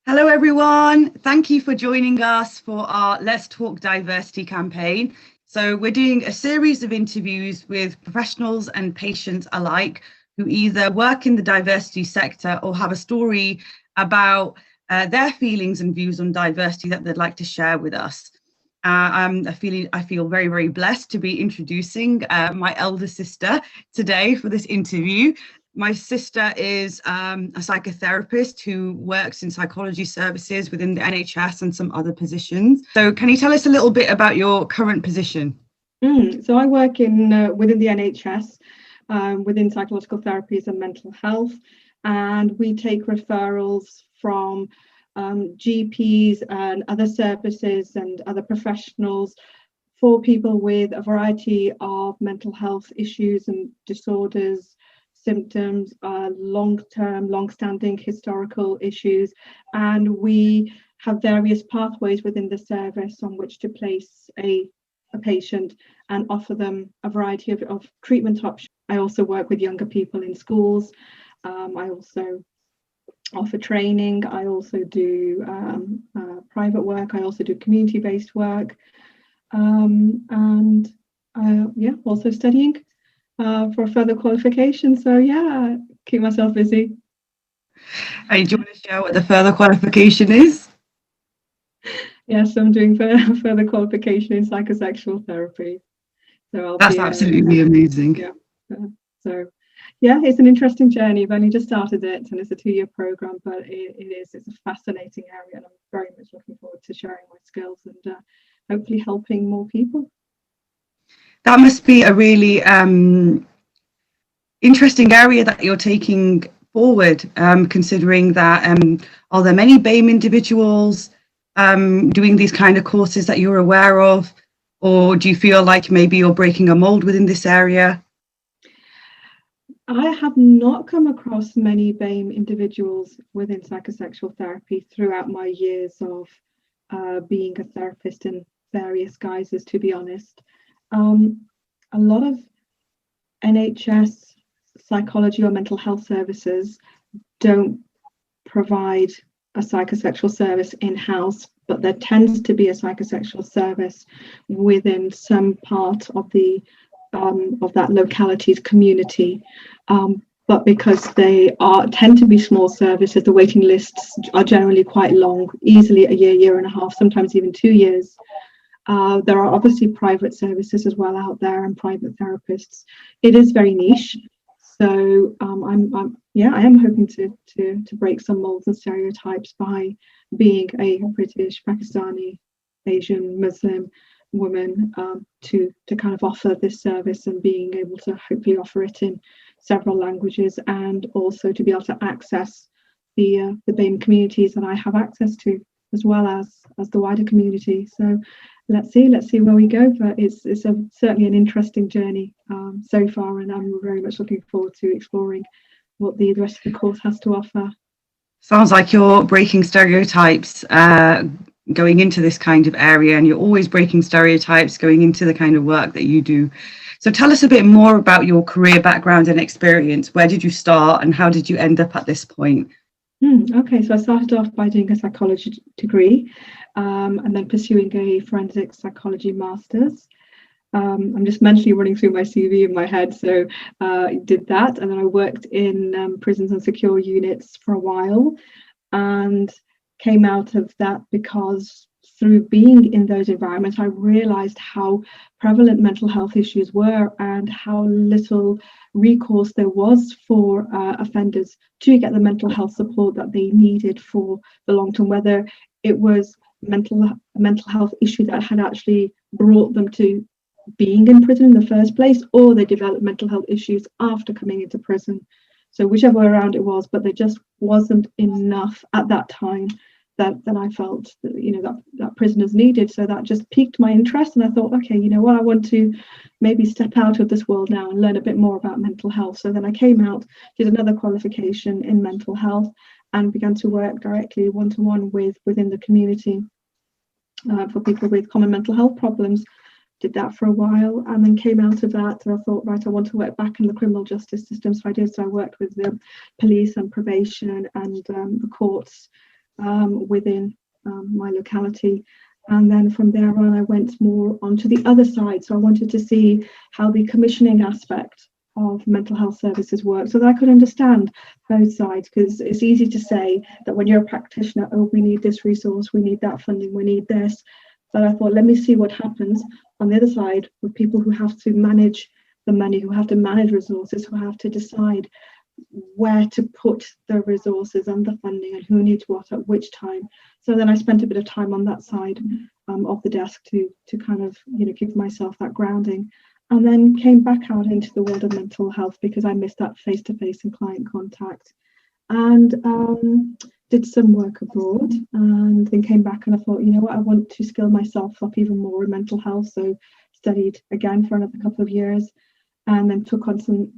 Hello everyone, thank you for joining us for our Let's Talk Diversity campaign. So we're doing a series of interviews with professionals and patients alike who either work in the diversity sector or have a story about their feelings and views on diversity that they'd like to share with us. I feel very, very blessed to be introducing my elder sister today for this interview. My sister is a psychotherapist who works in psychology services within the NHS and some other positions. So can you tell us a little bit about your current position? So I work in within the NHS, within psychological therapies and mental health, and we take referrals from GPs and other services and other professionals for people with a variety of mental health issues and disorders, symptoms, long-standing historical issues, and we have various pathways within the service on which to place a patient and offer them a variety of treatment options. I also work with younger people in schools. I also offer training. I also do private work. I also do community-based work, and also studying for further qualification. So yeah, keep myself busy. And do you want to share what the further qualification is? Yes, I'm doing further qualification in psychosexual therapy. So that's absolutely amazing. Yeah. So yeah, it's an interesting journey. I've only just started it, and it's a 2-year program, but it's a fascinating area, and I'm very much looking forward to sharing my skills and hopefully helping more people. That must be a really interesting area that you're taking forward, considering that are there many BAME individuals doing these kind of courses that you're aware of, or do you feel like maybe you're breaking a mold within this area? I have not come across many BAME individuals within psychosexual therapy throughout my years of being a therapist in various guises, to be honest. A lot of NHS psychology or mental health services don't provide a psychosexual service in-house, but there tends to be a psychosexual service within some part of the of that locality's community. But because they tend to be small services, the waiting lists are generally quite long, easily a year and a half, sometimes even 2 years. There are obviously private services as well out there and private therapists. It is very niche. So I am hoping to break some molds and stereotypes by being a British, Pakistani, Asian, Muslim woman, to kind of offer this service and being able to hopefully offer it in several languages, and also to be able to access the BAME communities that I have access to, as well as the wider community. So let's see where we go, but it's certainly an interesting journey so far, and I'm very much looking forward to exploring what the rest of the course has to offer. Sounds like you're breaking stereotypes going into this kind of area, and you're always breaking stereotypes going into the kind of work that you do. So tell us a bit more about your career background and experience. Where did you start and how did you end up at this point? Okay, so I started off by doing a psychology degree, and then pursuing a forensic psychology master's. I'm just mentally running through my CV in my head, so I did that, and then I worked in prisons and secure units for a while, and came out of that because through being in those environments, I realised how prevalent mental health issues were and how little recourse there was for offenders to get the mental health support that they needed for the long term, whether it was mental health issue that had actually brought them to being in prison in the first place, or they developed mental health issues after coming into prison. So whichever way around it was, but there just wasn't enough at that time that I felt that prisoners needed. So that just piqued my interest, and I thought, okay, you know what, I want to maybe step out of this world now and learn a bit more about mental health. So then I came out, did another qualification in mental health, and began to work directly one-to-one within the community for people with common mental health problems. Did that for a while, and then came out of that, and I thought, right, I want to work back in the criminal justice system. So I did. So I worked with the police and probation and the courts within my locality. And then from there on, I went more onto the other side. So I wanted to see how the commissioning aspect of mental health services work so that I could understand both sides, because it's easy to say that when you're a practitioner, oh, we need this resource, we need that funding, we need this. But I thought, let me see what happens on the other side with people who have to manage the money, who have to manage resources, who have to decide where to put the resources and the funding and who needs what at which time. So then I spent a bit of time on that side of the desk to kind of, give myself that grounding, and then came back out into the world of mental health because I missed that face-to-face and client contact, and did some work abroad, and then came back and I thought, you know what, I want to skill myself up even more in mental health. So studied again for another couple of years, and then took on some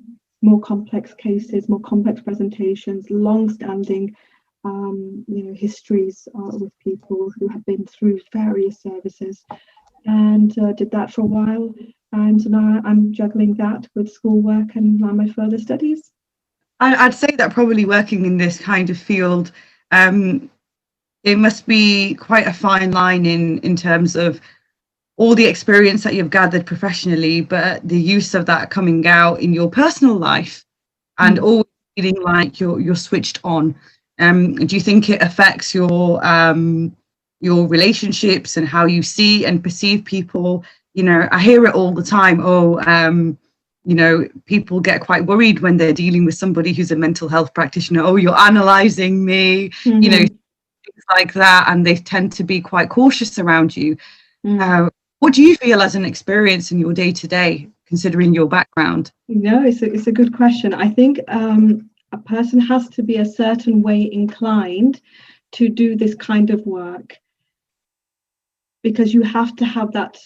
more complex cases, more complex presentations, long-standing histories with people who have been through various services, and did that for a while. And so now I'm juggling that with schoolwork and now my further studies. I'd say that probably working in this kind of field, it must be quite a fine line in terms of all the experience that you've gathered professionally, but the use of that coming out in your personal life and always feeling like you're switched on. Do you think it affects your relationships and how you see and perceive people? I hear it all the time. People get quite worried when they're dealing with somebody who's a mental health practitioner. Oh, you're analysing me, things like that, and they tend to be quite cautious around you. What do you feel as an experience in your day-to-day, considering your background? No, it's a good question. I think a person has to be a certain way inclined to do this kind of work, because you have to have that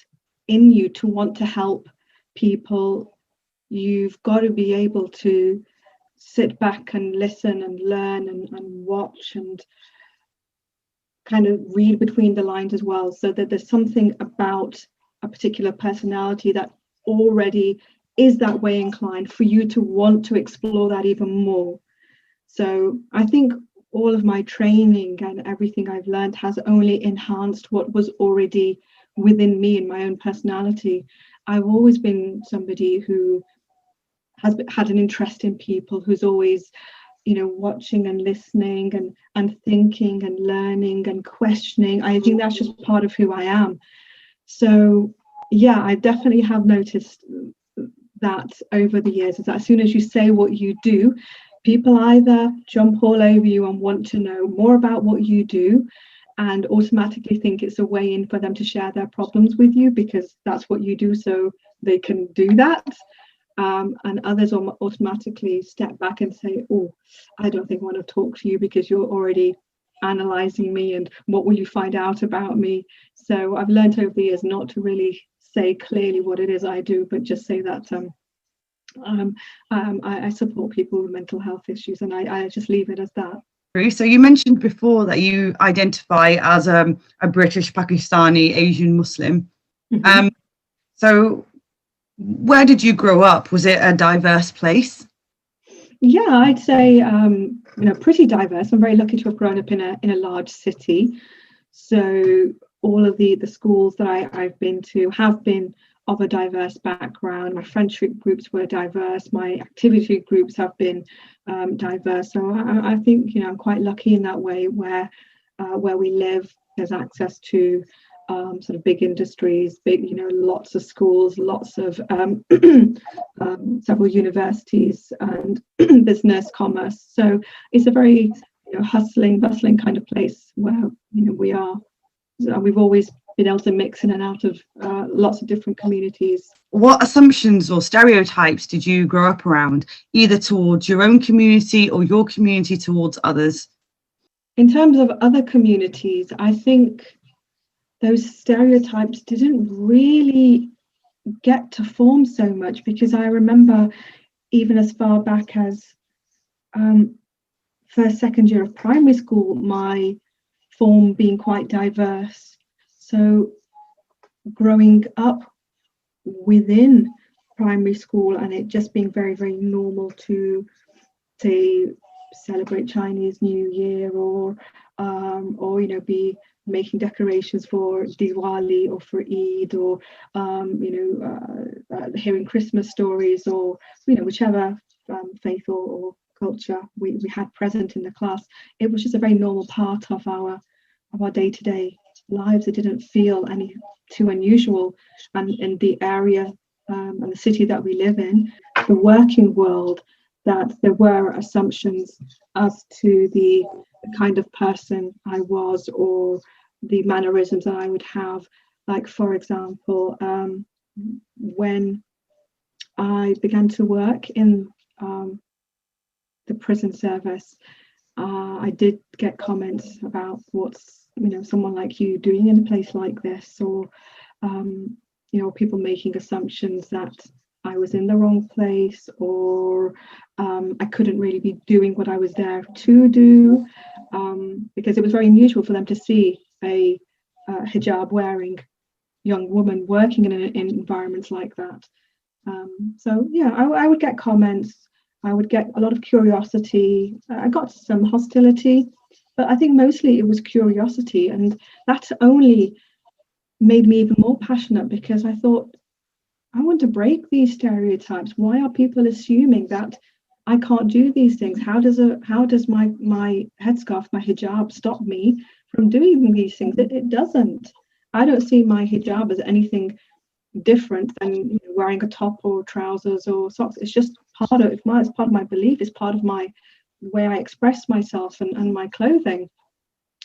in you to want to help people. You've got to be able to sit back and listen and learn and watch and kind of read between the lines as well, so that there's something about a particular personality that already is that way inclined for you to want to explore that even more. So I think all of my training and everything I've learned has only enhanced what was already within me and my own personality. I've always been somebody who has had an interest in people, who's always watching and listening and thinking and learning and questioning. I think that's just part of who I am. So yeah, I definitely have noticed that over the years, is that as soon as you say what you do, people either jump all over you and want to know more about what you do and automatically think it's a way in for them to share their problems with you because that's what you do, so they can do that. And others automatically step back and say, oh, I don't think I want to talk to you because you're already analysing me, and what will you find out about me? So I've learned over the years not to really say clearly what it is I do, but just say that I support people with mental health issues, and I just leave it as that. So you mentioned before that you identify as a British, Pakistani, Asian Muslim. So where did you grow up? Was it a diverse place? Yeah, I'd say pretty diverse. I'm very lucky to have grown up in a large city. So all of the schools that I've been to have been of a diverse background. My friendship groups were diverse. My activity groups have been diverse. So I think I'm quite lucky in that way, where we live, there's access to sort of big industries, lots of schools, lots of several universities and business, commerce. So it's a very hustling, bustling kind of place where we are. We've always been able to mix in and out of lots of different communities. What assumptions or stereotypes did you grow up around, either towards your own community or your community towards others? In terms of other communities, I think those stereotypes didn't really get to form so much, because I remember even as far back as first, second year of primary school, my form being quite diverse. So growing up within primary school and it just being very, very normal to say celebrate Chinese New Year or or be making decorations for Diwali or for Eid, or hearing Christmas stories, or whichever faith or culture we had present in the class. It was just a very normal part of our day-to-day lives. It didn't feel any too unusual. And in the area and the city that we live in, the working world, that there were assumptions as to the kind of person I was, or the mannerisms that I would have. Like, for example, when I began to work in the prison service, I did get comments about what's someone like you doing in a place like this, or people making assumptions that I was in the wrong place, or I couldn't really be doing what I was there to do, because it was very unusual for them to see a hijab wearing young woman working in environments like that. So yeah, I would get comments. I would get a lot of curiosity. I got some hostility, but I think mostly it was curiosity, and that only made me even more passionate, because I thought, I want to break these stereotypes. Why are people assuming that I can't do these things? How does my headscarf, my hijab, stop me from doing these things? It doesn't. I don't see my hijab as anything different than wearing a top or trousers or socks. It's just it's part of my belief. It's part of my way I express myself and my clothing.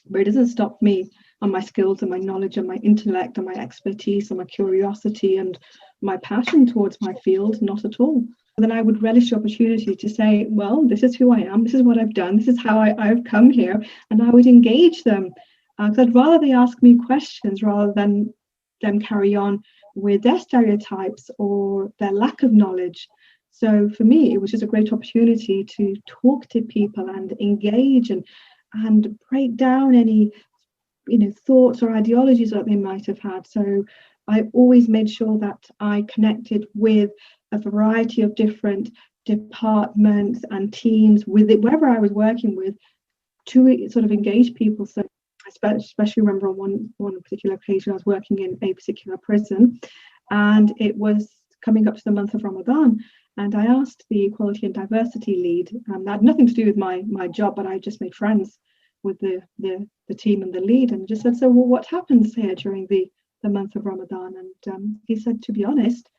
But it doesn't stop me and my skills and my knowledge and my intellect and my expertise and my curiosity and my passion towards my field, not at all. And then I would relish the opportunity to say, well, this is who I am, this is what I've done, this is how I've come here, and I would engage them. Because I'd rather they ask me questions rather than them carry on with their stereotypes or their lack of knowledge. So for me, it was just a great opportunity to talk to people and engage and break down any thoughts or ideologies that they might have had. So I always made sure that I connected with a variety of different departments and teams with it, wherever I was working with, to sort of engage people. So I especially remember on one particular occasion I was working in a particular prison, and it was coming up to the month of Ramadan, and I asked the equality and diversity lead, that had nothing to do with my job, but I just made friends with the team and the lead, and just said, so well, what happens here during the month of Ramadan? And he said, to be honest,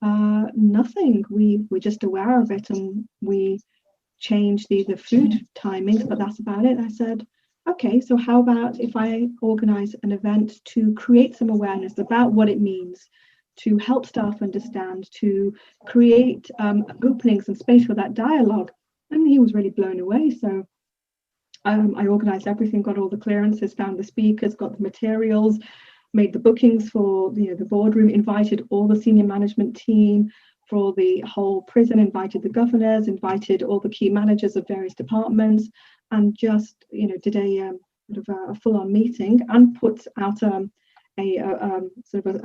nothing. We're just aware of it, and we change the food timings, but that's about it. I said, okay, so how about if I organize an event to create some awareness about what it means, to help staff understand, to create openings and space for that dialogue? And he was really blown away. So I organized everything, got all the clearances, found the speakers, got the materials, made the bookings for the boardroom, invited all the senior management team for the whole prison, invited the governors, invited all the key managers of various departments, and just did a sort of a full-on meeting, and put out a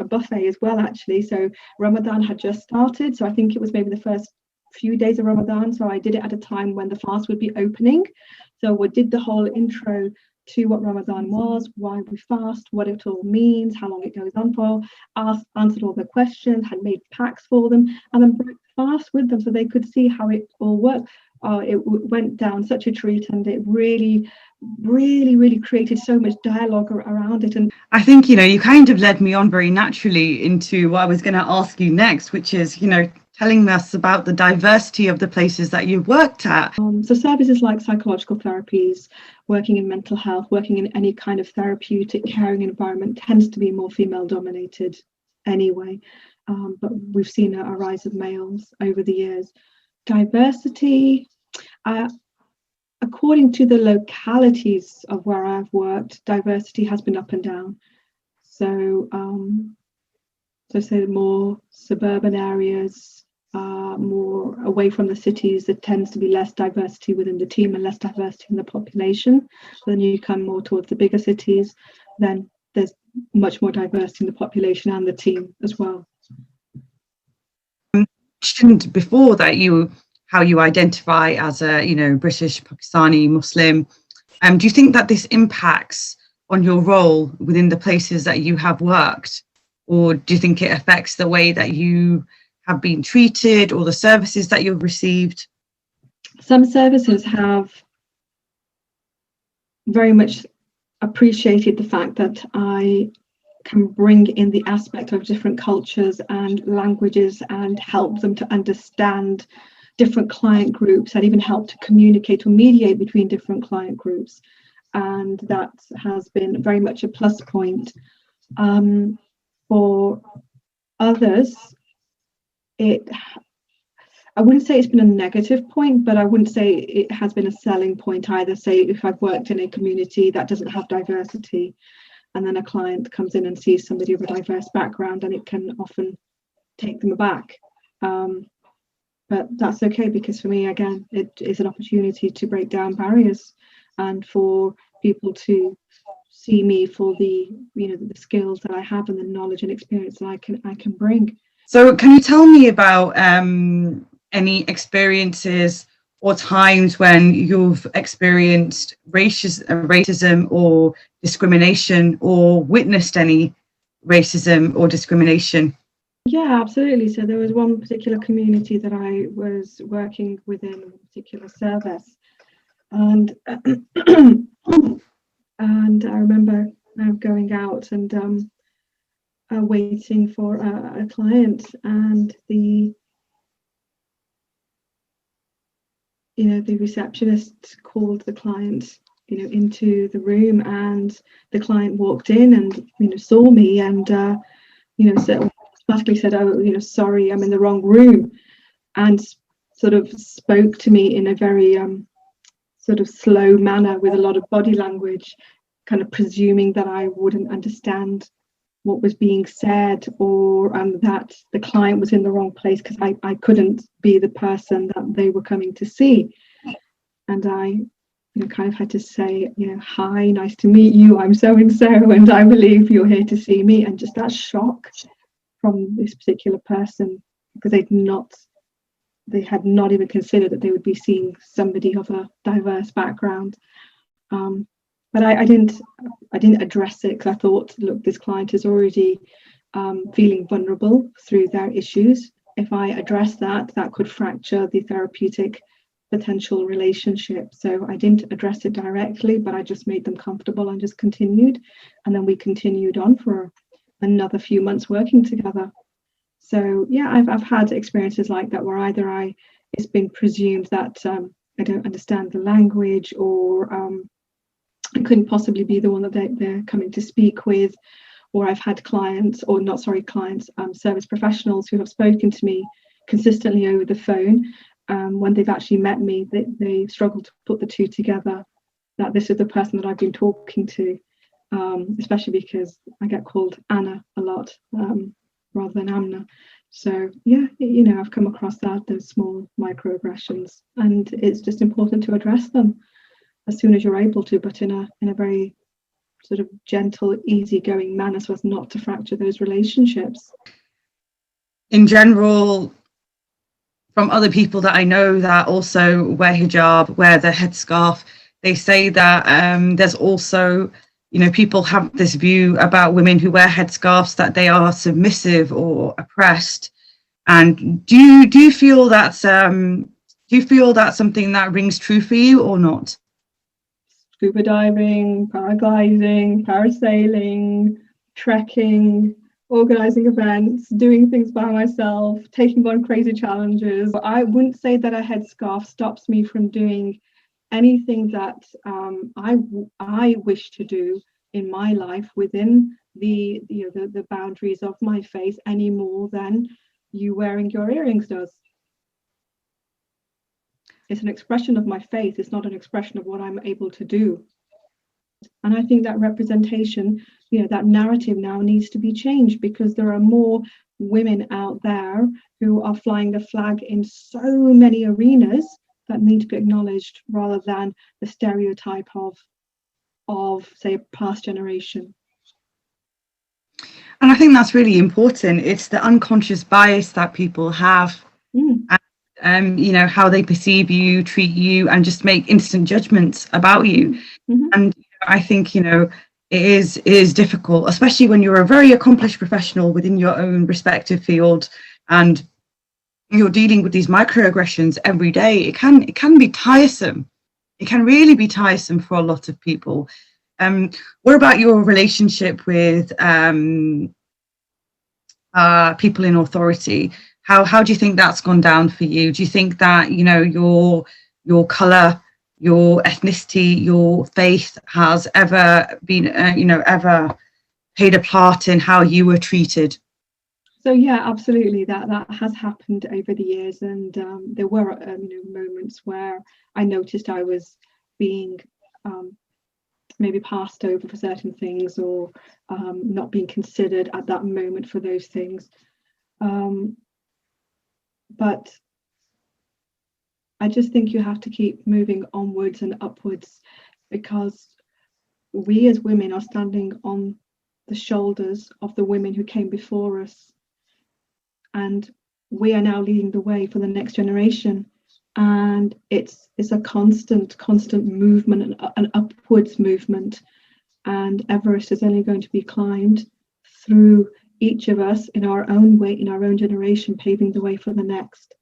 buffet as well, actually. So Ramadan had just started, so I think it was maybe the first few days of Ramadan, so I did it at a time when the fast would be opening. So we did the whole intro to what Ramadan was, why we fast, what it all means, how long it goes on for, answered all the questions, had made packs for them, and then broke the fast with them so they could see how it all worked. It went down such a treat, and it really created so much dialogue around it. And I think, you kind of led me on very naturally into what I was going to ask you next, which is, telling us about the diversity of the places that you've worked at. So services like psychological therapies, working in mental health, working in any kind of therapeutic caring environment tends to be more female dominated anyway. But we've seen a rise of males over the years. Diversity, according to the localities of where I've worked, diversity has been up and down. So, say more suburban areas, more away from the cities, there tends to be less diversity within the team and less diversity in the population. Then you come more towards the bigger cities, then there's much more diversity in the population and the team as well. You mentioned before that how you identify as a British, Pakistani, Muslim. Do you think that this impacts on your role within the places that you have worked? Or do you think it affects the way that you have been treated or the services that you've received? Some services have very much appreciated the fact that I can bring in the aspect of different cultures and languages and help them to understand different client groups, and even help to communicate or mediate between different client groups. And that has been very much a plus point. For others, I wouldn't say it's been a negative point, but I wouldn't say it has been a selling point either. Say if I've worked in a community that doesn't have diversity, and then a client comes in and sees somebody of a diverse background, and it can often take them aback. But that's okay, because for me, again, it is an opportunity to break down barriers and for people to see me for the skills that I have and the knowledge and experience that I can bring. So can you tell me about any experiences or times when you've experienced racism or discrimination, or witnessed any racism or discrimination? Yeah, absolutely. So there was one particular community that I was working within, a particular service, and and I remember going out and waiting for a client, and the receptionist called the client into the room, and the client walked in and saw me, and so automatically said, "Oh, sorry, I'm in the wrong room," and sort of spoke to me in a very sort of slow manner with a lot of body language, kind of presuming that I wouldn't understand what was being said, or that the client was in the wrong place because I couldn't be the person that they were coming to see. And I kind of had to say, "Hi, nice to meet you. I'm so and so, and I believe you're here to see me." And just that shock from this particular person, because they had not even considered that they would be seeing somebody of a diverse background. But I didn't address it, because I thought, look, this client is already feeling vulnerable through their issues. If I address that could fracture the therapeutic potential relationship. So I didn't address it directly, but I just made them comfortable and just continued. And then we continued on for another few months working together. So yeah, I've had experiences like that where either it's been presumed that I don't understand the language, or I couldn't possibly be the one that they're coming to speak with, or I've had service professionals who have spoken to me consistently over the phone. When they've actually met me, they struggle to put the two together, that this is the person that I've been talking to, especially because I get called Anna a lot rather than Amna. So yeah, I've come across those small microaggressions, and it's just important to address them as soon as you're able to, but in a very sort of gentle, easygoing manner, so as not to fracture those relationships. In general, from other people that I know that also wear hijab, wear the headscarf, they say that there's also, people have this view about women who wear headscarves that they are submissive or oppressed. And do you feel that's something that rings true for you or not? Scuba diving, paragliding, parasailing, trekking, organising events, doing things by myself, taking on crazy challenges. I wouldn't say that a headscarf stops me from doing anything that I wish to do in my life within the boundaries of my faith, any more than you wearing your earrings does. It's an expression of my faith. It's not an expression of what I'm able to do. And I think that representation, that narrative now needs to be changed, because there are more women out there who are flying the flag in so many arenas that need to be acknowledged, rather than the stereotype of say a past generation. And I think that's really important. It's the unconscious bias that people have. you know, how they perceive you, treat you, and just make instant judgments about you. Mm-hmm. And I think, you know, it is difficult, especially when you're a very accomplished professional within your own respective field, and you're dealing with these microaggressions every day. It can be tiresome. It can really be tiresome for a lot of people. What about your relationship with people in authority? How do you think that's gone down for you? Do you think that, you know, your colour, your ethnicity, your faith has ever been, you know, ever played a part in how you were treated? So yeah, absolutely, that has happened over the years, and there were you know, moments where I noticed I was being maybe passed over for certain things, or not being considered at that moment for those things. But I just think you have to keep moving onwards and upwards, because we as women are standing on the shoulders of the women who came before us, and we are now leading the way for the next generation. And it's a constant movement, an upwards movement, and Everest is only going to be climbed through each of us in our own way, in our own generation, paving the way for the next,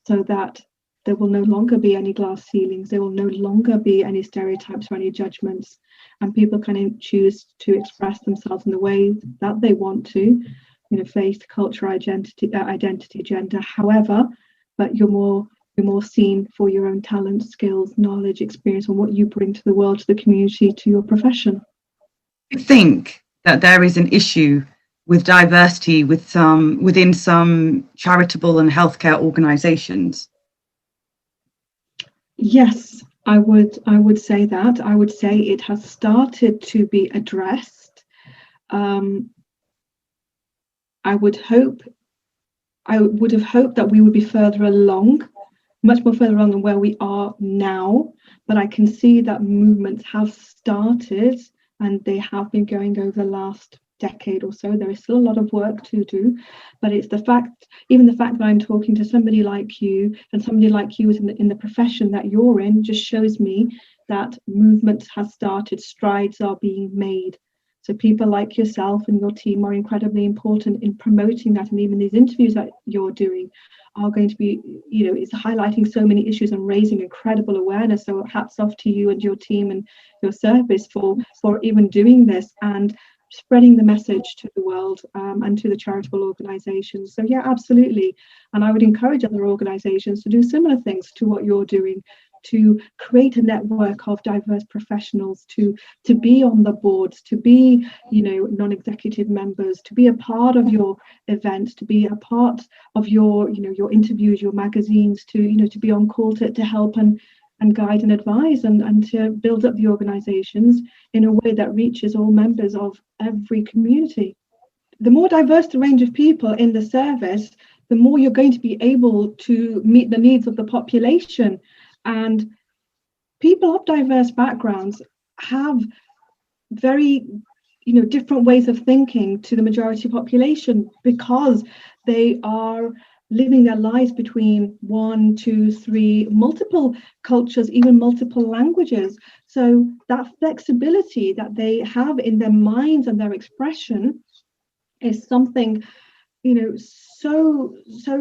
so that there will no longer be any glass ceilings, there will no longer be any stereotypes or any judgments, and people can choose to express themselves in the way that they want to, you know, faith, culture, identity, gender, however, but you're more seen for your own talent, skills, knowledge, experience, and what you bring to the world, to the community, to your profession. I think that there is an issue with diversity within some charitable and healthcare organisations. Yes, I would say that. I would say it has started to be addressed. I would have hoped that we would be further along, much more further along than where we are now. But I can see that movements have started, and they have been going over the last decade or so. There is still a lot of work to do, but it's the fact that I'm talking to somebody like you, and somebody like you is in the profession that you're in, just shows me that movement has started, strides are being made. So people like yourself and your team are incredibly important in promoting that, and even these interviews that you're doing are going to be, you know, it's highlighting so many issues and raising incredible awareness. So hats off to you and your team and your service for even doing this and spreading the message to the world, and to the charitable organisations. So yeah, absolutely. And I would encourage other organisations to do similar things to what you're doing, to create a network of diverse professionals, to be on the boards, to be, you know, non-executive members, to be a part of your events, to be a part of your, you know, your interviews, your magazines, to, you know, to be on call to help and guide and advise, and to build up the organisations in a way that reaches all members of every community. The more diverse the range of people in the service, the more you're going to be able to meet the needs of the population. And people of diverse backgrounds have very, you know, different ways of thinking to the majority population, because they are living their lives between 1, 2, 3, multiple cultures, even multiple languages. So that flexibility that they have in their minds and their expression is something, you know, so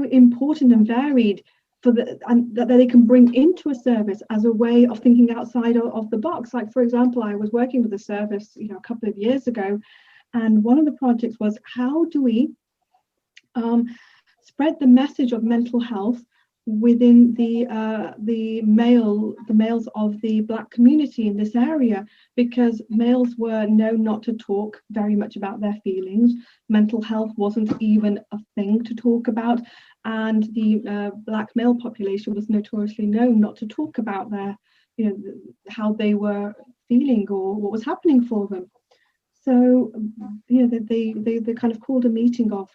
important and varied, and that they can bring into a service as a way of thinking outside of the box. Like, for example, I was working with a service, you know, a couple of years ago, and one of the projects was, how do we spread the message of mental health within the males of the Black community in this area, because males were known not to talk very much about their feelings. Mental health wasn't even a thing to talk about, and the Black male population was notoriously known not to talk about their, you know, how they were feeling or what was happening for them. So, you know, they kind of called a meeting of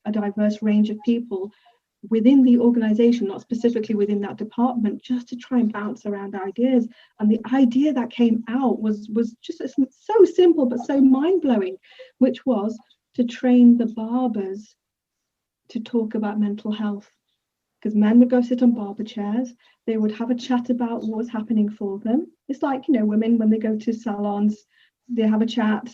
a diverse range of people within the organization, not specifically within that department, just to try and bounce around ideas. And the idea that came out was just so simple but so mind-blowing, which was to train the barbers to talk about mental health. because men would go sit on barber chairs. They would have a chat about what was happening for them. It's like, you know, women, when they go to salons, they have a chat,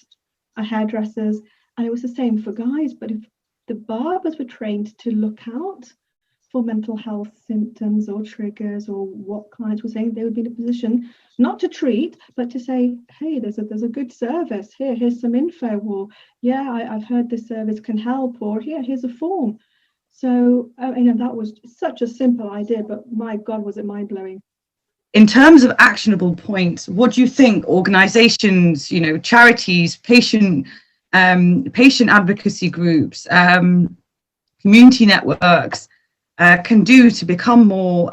hairdressers, and it was the same for guys. But if the barbers were trained to look out for mental health symptoms or triggers or what clients were saying, they would be in a position not to treat, but to say, hey, there's a good service here, here's some info, or yeah, I've heard this service can help, or here's a form. So you know, that was such a simple idea, but my God, was it mind-blowing. In terms of actionable points, what do you think organizations, you know, charities, patient advocacy groups, community networks can do to become more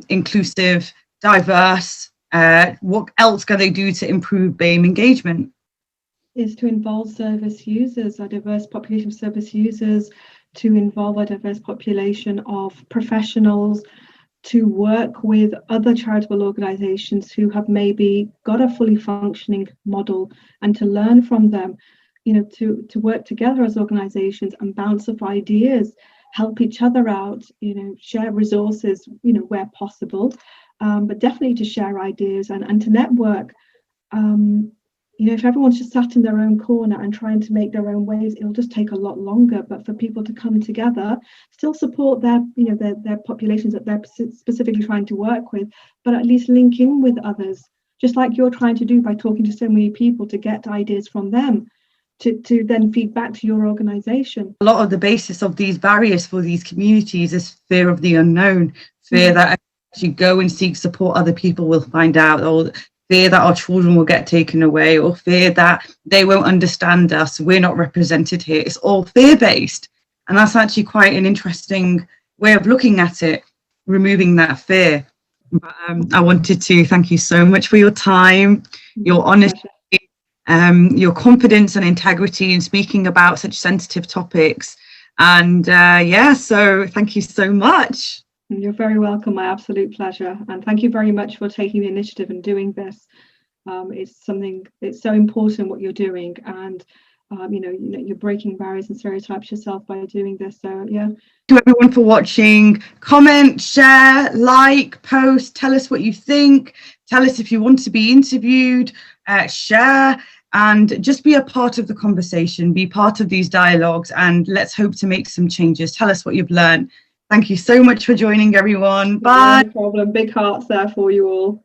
inclusive, diverse? What else can they do to improve BAME engagement? Is to involve service users, a diverse population of service users, to involve a diverse population of professionals, to work with other charitable organizations who have maybe got a fully functioning model, and to learn from them, you know, to work together as organizations and bounce off ideas, help each other out, you know, share resources, you know, where possible, but definitely to share ideas and to network. You know, if everyone's just sat in their own corner and trying to make their own waves, it'll just take a lot longer. But for people to come together, still support their, you know, their populations that they're specifically trying to work with, but at least link in with others, just like you're trying to do by talking to so many people to get ideas from them, to then feed back to your organization. A lot of the basis of these barriers for these communities is fear of the unknown, fear that as you go and seek support, other people will find out, or fear that our children will get taken away, or fear that they won't understand us, we're not represented here. It's all fear-based. And that's actually quite an interesting way of looking at it, removing that fear. I wanted to thank you so much for your time, your honesty, your confidence and integrity in speaking about such sensitive topics. And yeah, so thank you so much. You're very welcome. My absolute pleasure. And thank you very much for taking the initiative and doing this. It's so important what you're doing. And, you know, you're breaking barriers and stereotypes yourself by doing this. So, yeah. To everyone for watching, comment, share, like, post, tell us what you think. Tell us if you want to be interviewed, share, and just be a part of the conversation, be part of these dialogues, and let's hope to make some changes. Tell us what you've learned. Thank you so much for joining, everyone. Bye. No problem. Big hearts there for you all.